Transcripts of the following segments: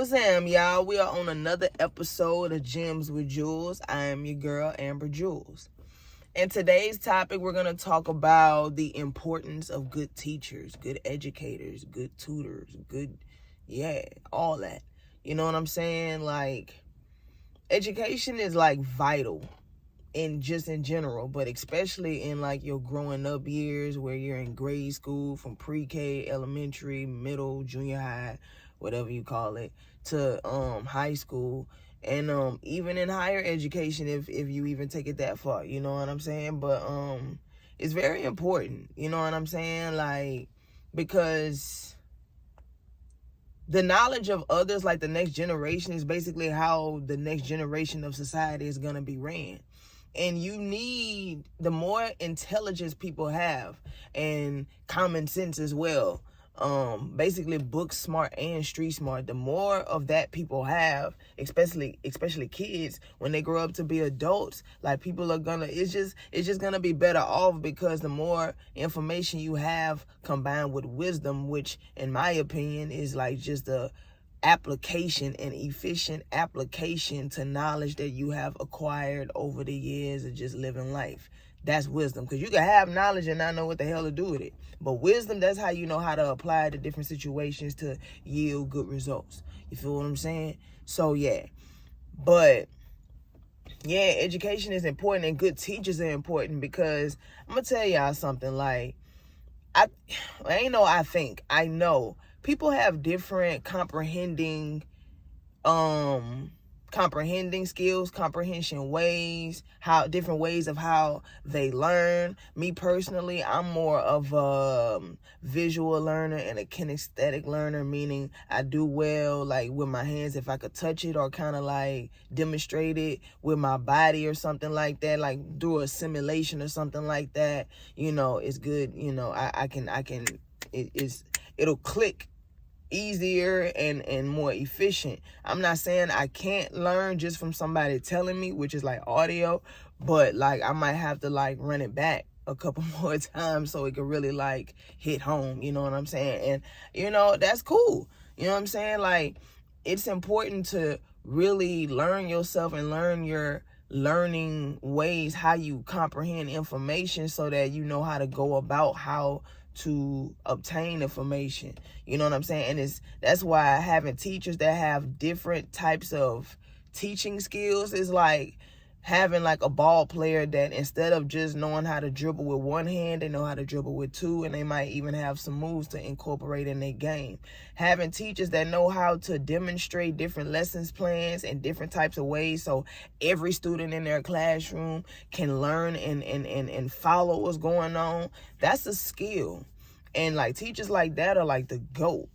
What's up, y'all? We are on another episode of Gems with Jewels. I am your girl, amber.jewelz. In today's topic, we're going to talk about the importance of good teachers, good educators, good tutors, all that. You know what I'm saying? Like, education is like vital in general, but especially in like your growing up years where you're in grade school, from pre-K, elementary, middle, junior high, whatever you call it, to high school, and even in higher education, if you even take it that far, you know what I'm saying? But it's very important, you know what I'm saying? Like, because the knowledge of others, like the next generation, is basically how the next generation of society is going to be ran. And you need, the more intelligence people have, and common sense as well, basically book smart and street smart, the more of that people have, especially kids, when they grow up to be adults, like, people are gonna, it's just gonna be better off, because the more information you have combined with wisdom, which in my opinion is like just a application and efficient application to knowledge that you have acquired over the years of just living life. That's wisdom. Because you can have knowledge and not know what the hell to do with it. But wisdom, that's how you know how to apply it to different situations to yield good results. You feel what I'm saying? So, yeah. But, yeah, education is important, and good teachers are important, because I'm going to tell y'all something. Like, I know people have different comprehending skills, comprehension ways, how different ways of how they learn. Me personally, I'm more of a visual learner and a kinesthetic learner, meaning I do well like with my hands if I could touch it, or kind of like demonstrate it with my body or something like that, like do a simulation or something like that. You know, it's good. You know, it'll click easier and more efficient. I'm not saying I can't learn just from somebody telling me, which is like audio, but like I might have to like run it back a couple more times so it can really like hit home, you know what I'm saying? And you know, that's cool. You know what I'm saying? Like, it's important to really learn yourself and learn your learning ways, how you comprehend information, so that you know how to go about how to obtain information. You know what I'm saying? And that's why having teachers that have different types of teaching skills is like having like a ball player that, instead of just knowing how to dribble with one hand, they know how to dribble with two, and they might even have some moves to incorporate in their game. Having teachers that know how to demonstrate different lessons plans in different types of ways, so every student in their classroom can learn and follow what's going on. That's a skill. And like teachers like that are like the GOAT.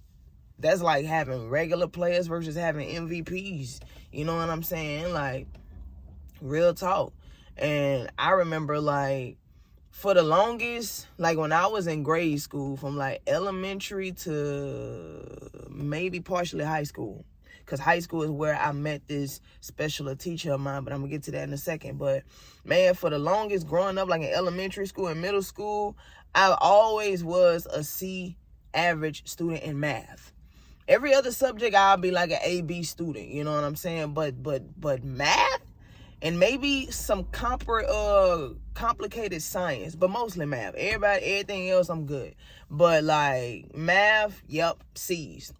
That's like having regular players versus having MVPs. You know what I'm saying? Like, real talk. And I remember, like, for the longest, like when I was in grade school, from like elementary to maybe partially high school, because high school is where I met this special teacher of mine, but I'm gonna get to that in a second. But man, for the longest, growing up, like in elementary school and middle school, I always was a C average student in math. Every other subject, I'll be like an A-B student, you know what I'm saying? But math, and maybe some complicated science, but mostly math. Everything else, I'm good. But like math, yep, C's.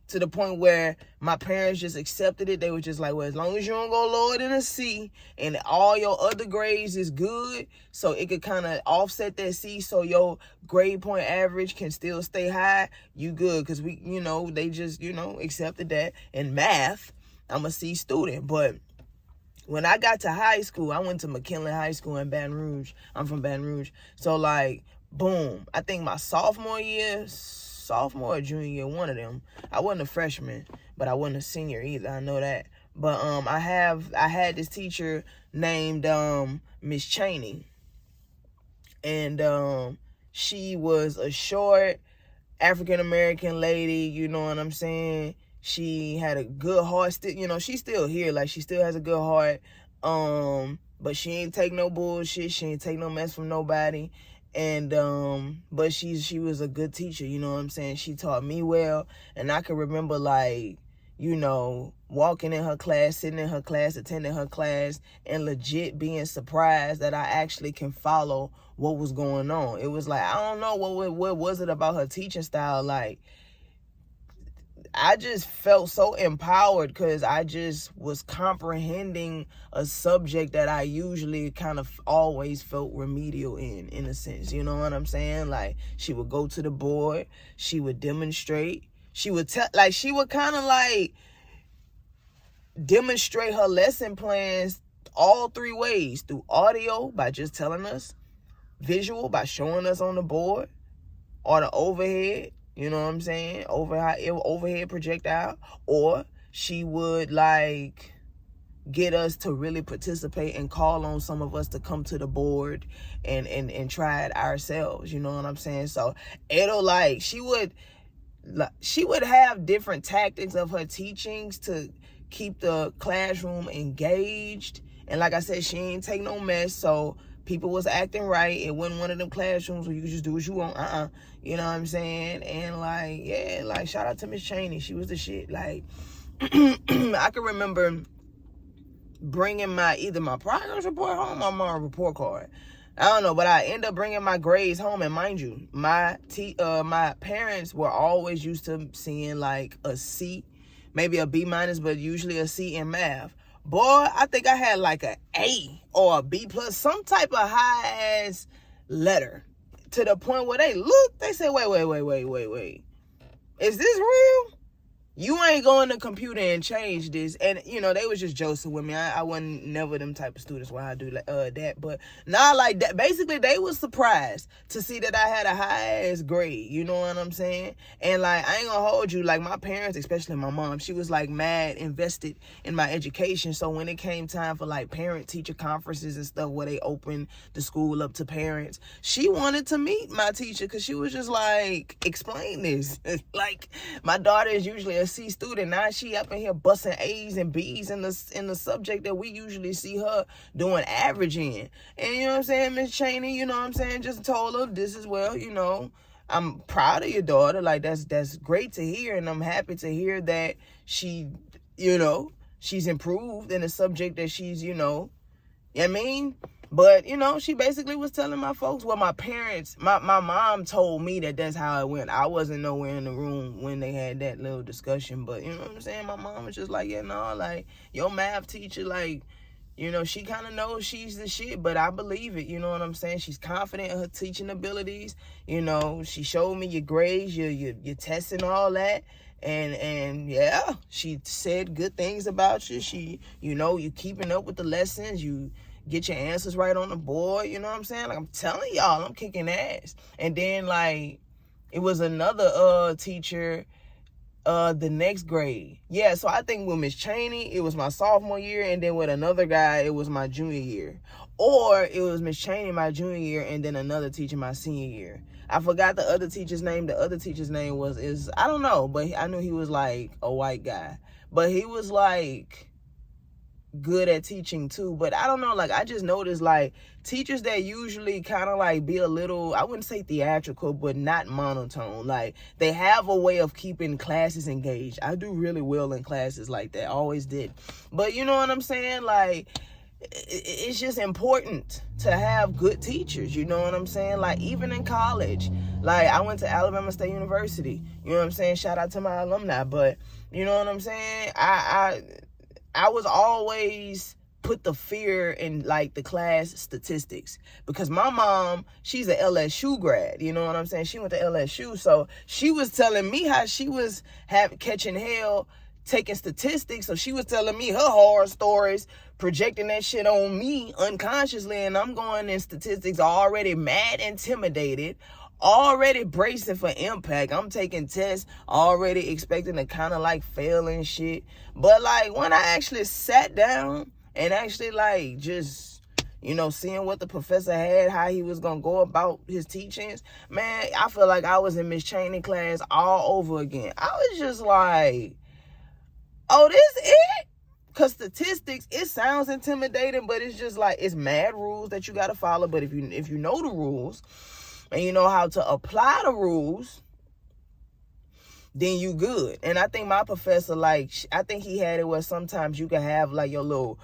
To the point where my parents just accepted it. They were just like, well, as long as you don't go lower than a C and all your other grades is good, so it could kind of offset that C, so your grade point average can still stay high, you good. Because they just, accepted that. In math, I'm a C student. But when I got to high school, I went to McKinley High School in Baton Rouge. I'm from Baton Rouge. So like, boom, I think my sophomore or junior year, one of them. I wasn't a freshman, but I wasn't a senior either. I know that. But I had this teacher named Miss Cheney, and she was a short African American lady. You know what I'm saying? She had a good heart. She's still here. Like, she still has a good heart. But she ain't take no bullshit. She ain't take no mess from nobody. And but she was a good teacher, you know what I'm saying? She taught me well, and I can remember, like, walking in her class, sitting in her class, attending her class, and legit being surprised that I actually can follow what was going on. It was like, I don't know, what was it about her teaching style? Like, I just felt so empowered because I just was comprehending a subject that I usually kind of always felt remedial in a sense. You know what I'm saying? Like, she would go to the board, she would demonstrate, she would kind of like demonstrate her lesson plans all three ways: through audio by just telling us, visual by showing us on the board, or the overhead. You know what I'm saying? Overhead projectile. Or she would like get us to really participate and call on some of us to come to the board and try it ourselves. You know what I'm saying? So she would have different tactics of her teachings to keep the classroom engaged. And like I said, she ain't take no mess. So people was acting right. It wasn't one of them classrooms where you could just do what you want. You know what I'm saying? And shout out to Miss Cheney. She was the shit. Like, I can remember bringing either my progress report home or my report card. I don't know, but I end up bringing my grades home. And mind you, my parents were always used to seeing like a C, maybe a B minus, but usually a C in math. Boy, I think I had like an A or a B plus, some type of high ass letter, to the point where they said, wait. Is this real? You ain't going to computer and change this. And, they was just joking with me. I wasn't never them type of students where I do that. But not like that. Basically, they was surprised to see that I had a high-ass grade. You know what I'm saying? And, like, I ain't gonna hold you. Like, my parents, especially my mom, she was, like, mad invested in my education. So when it came time for, like, parent-teacher conferences and stuff where they opened the school up to parents, she wanted to meet my teacher because she was just like, explain this. Like, my daughter is usually a C student. Now she up in here busting A's and B's in the subject that we usually see her doing average in. And you know what I'm saying, Miss Cheney, you know what I'm saying, just told her this as well, I'm proud of your daughter. Like, that's great to hear, and I'm happy to hear that she, she's improved in a subject that she's, you know what I mean? But, she basically was telling my folks, well, my parents, my mom told me that that's how it went. I wasn't nowhere in the room when they had that little discussion. But, you know what I'm saying? My mom was just like, like, your math teacher, like, she kind of knows she's the shit, but I believe it. You know what I'm saying? She's confident in her teaching abilities. She showed me your grades, your tests and all that. And yeah, she said good things about you. She, you keeping up with the lessons. You get your answers right on the board. You know what I'm saying? Like, I'm telling y'all, I'm kicking ass. And then, like, it was another teacher the next grade. Yeah, so I think with Miss Cheney, it was my sophomore year, and then with another guy, it was my junior year. Or it was Miss Cheney my junior year, and then another teacher my senior year. I forgot the other teacher's name. The other teacher's name is I don't know, but I knew he was like a white guy. But he was like good at teaching too. But I don't know, like, I just noticed, like, teachers that usually kind of like be a little, I wouldn't say theatrical, but not monotone. Like, they have a way of keeping classes engaged. I do really well in classes like that, always did. But you know what I'm saying? Like, it's just important to have good teachers. You know what I'm saying? Like, even in college, like, I went to Alabama State University. You know what I'm saying? Shout out to my alumni. But you know what I'm saying? I was always put the fear in, like, the class statistics, because my mom, she's an LSU grad. You know what I'm saying? She went to LSU, so she was telling me how she was catching hell taking statistics. So she was telling me her horror stories, projecting that shit on me unconsciously, and I'm going in statistics already mad intimidated, already bracing for impact. I'm taking tests already expecting to kind of like fail and shit. But like, when I actually sat down and actually like just, seeing what the professor had, how he was gonna go about his teachings, man, I feel like I was in Miss Cheney class all over again. I was just like, oh, this it? Because statistics, it sounds intimidating, but it's just like, it's mad rules that you got to follow. But if you know the rules and you know how to apply the rules, then you good. And I think my professor, like, I think he had it where sometimes you can have like your little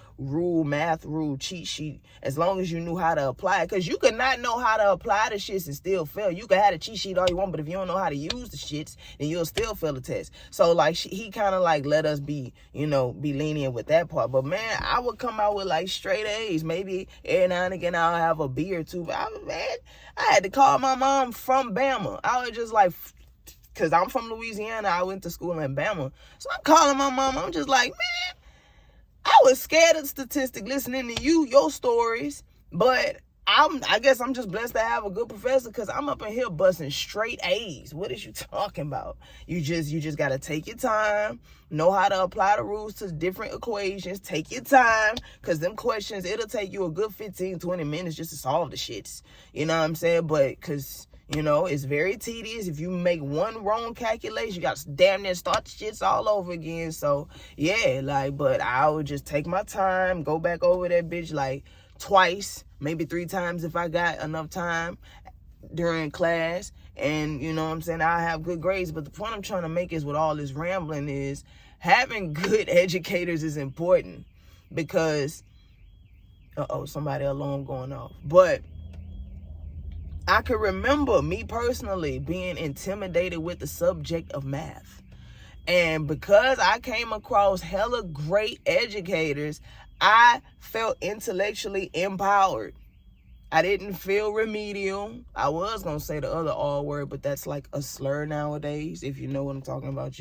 math rule cheat sheet, as long as you knew how to apply it. Because you could not know how to apply the shits and still fail. You could have the cheat sheet all you want, but if you don't know how to use the shits, then you'll still fail the test. So like he kind of like let us be, be lenient with that part. But man, I would come out with like straight A's. Maybe every now and again I'll have a B or two. But I had to call my mom from Bama. I was just like, because I'm from Louisiana, I went to school in Bama. So I'm calling my mom. I'm just like, man, I was scared of statistics listening to your stories. But I guess I'm just blessed to have a good professor, because I'm up in here busting straight A's. What is you talking about? You just got to take your time, know how to apply the rules to different equations. Take your time, because them questions, it'll take you a good 15, 20 minutes just to solve the shits. You know what I'm saying? But because, it's very tedious. If you make one wrong calculation, you got to damn near start the shits all over again. So, yeah, but I would just take my time, go back over that bitch like twice, maybe 3 times if I got enough time during class. And, I have good grades. But the point I'm trying to make is with all this rambling is having good educators is important, because, somebody alarm going off. But I can remember me personally being intimidated with the subject of math. And because I came across hella great educators, I felt intellectually empowered. I didn't feel remedial. I was going to say the other R word, but that's like a slur nowadays, if you know what I'm talking about,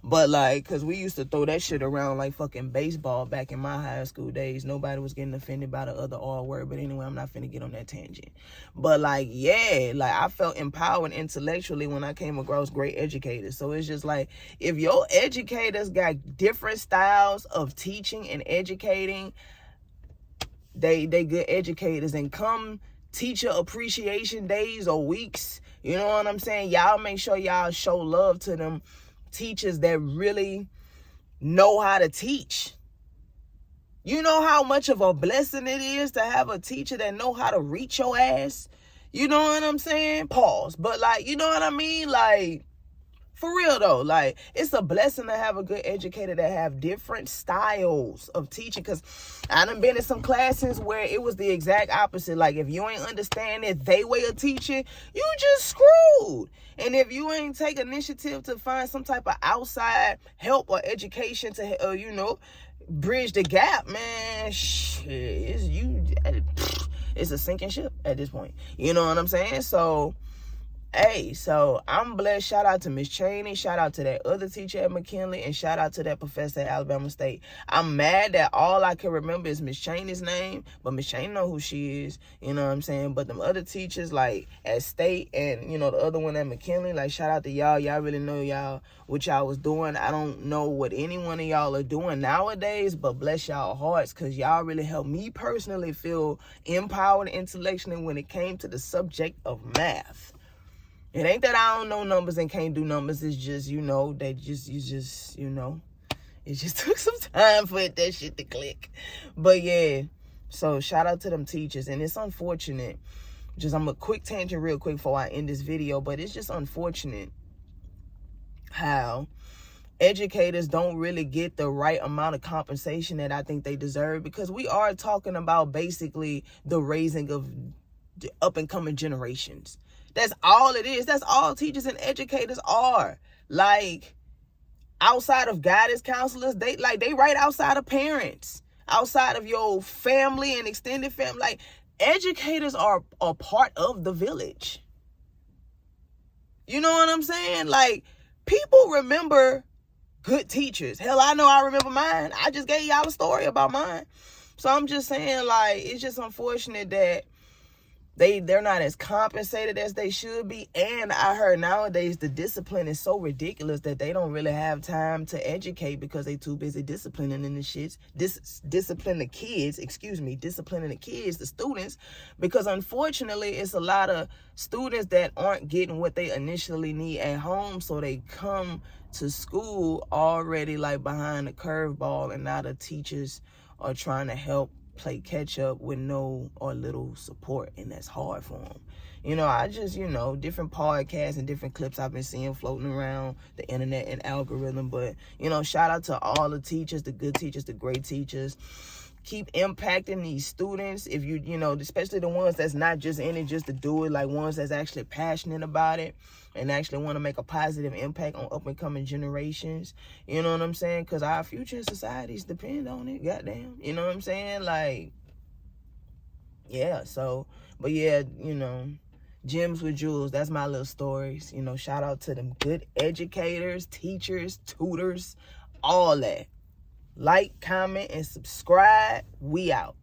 But because we used to throw that shit around like fucking baseball back in my high school days. Nobody was getting offended by the other R word. But anyway, I'm not finna get on that tangent. But I felt empowered intellectually when I came across great educators. So it's just like, if your educators got different styles of teaching and educating, they good educators, and come teacher appreciation days or weeks, you know what I'm saying? Y'all make sure y'all show love to them teachers that really know how to teach. You know how much of a blessing it is to have a teacher that know how to reach your ass? You know what I'm saying? Pause. But you know what I mean? For real though, it's a blessing to have a good educator that have different styles of teaching. Because I done been in some classes where it was the exact opposite. If you ain't understand it, they way of teaching, you just screwed. And if you ain't take initiative to find some type of outside help or education to, bridge the gap, man, shit, it's a sinking ship at this point. You know what I'm saying? So, hey, so I'm blessed. Shout out to Miss Cheney. Shout out to that other teacher at McKinley. And shout out to that professor at Alabama State. I'm mad that all I can remember is Miss Cheney's name. But Miss Cheney know who she is. You know what I'm saying? But them other teachers at State and, the other one at McKinley, shout out to y'all. Y'all really know what y'all was doing. I don't know what any one of y'all are doing nowadays. But bless y'all hearts, because y'all really helped me personally feel empowered intellectually when it came to the subject of math. It ain't that I don't know numbers and can't do numbers. It's just, it just took some time for that shit to click. But yeah, so shout out to them teachers. And it's unfortunate. I'm a quick tangent real quick before I end this video. But it's just unfortunate how educators don't really get the right amount of compensation that I think they deserve. Because we are talking about basically the raising of up and coming generations. That's all it is. That's all teachers and educators are. Outside of guidance counselors, they right outside of parents, outside of your family and extended family. Educators are a part of the village. You know what I'm saying? People remember good teachers. Hell, I know I remember mine. I just gave y'all a story about mine. So I'm just saying, it's just unfortunate that they're not as compensated as they should be. And I heard nowadays the discipline is so ridiculous that they don't really have time to educate, because they too busy disciplining in the shits. Disciplining the kids, the students. Because unfortunately, it's a lot of students that aren't getting what they initially need at home. So they come to school already behind the curveball, and now the teachers are trying to help play catch up with no or little support, and that's hard for them. I just, different podcasts and different clips I've been seeing floating around the internet and algorithm. But, shout out to all the teachers, the good teachers, the great teachers. Keep impacting these students. If you, especially the ones that's not just in it just to do it, like ones that's actually passionate about it and actually want to make a positive impact on up and coming generations. You know what I'm saying? Because our future in societies depend on it. Goddamn. You know what I'm saying? Like, yeah. So, but yeah, Gems with Jewels, that's my little stories. Shout out to them good educators, teachers, tutors, all that. Like, comment, and subscribe. We out.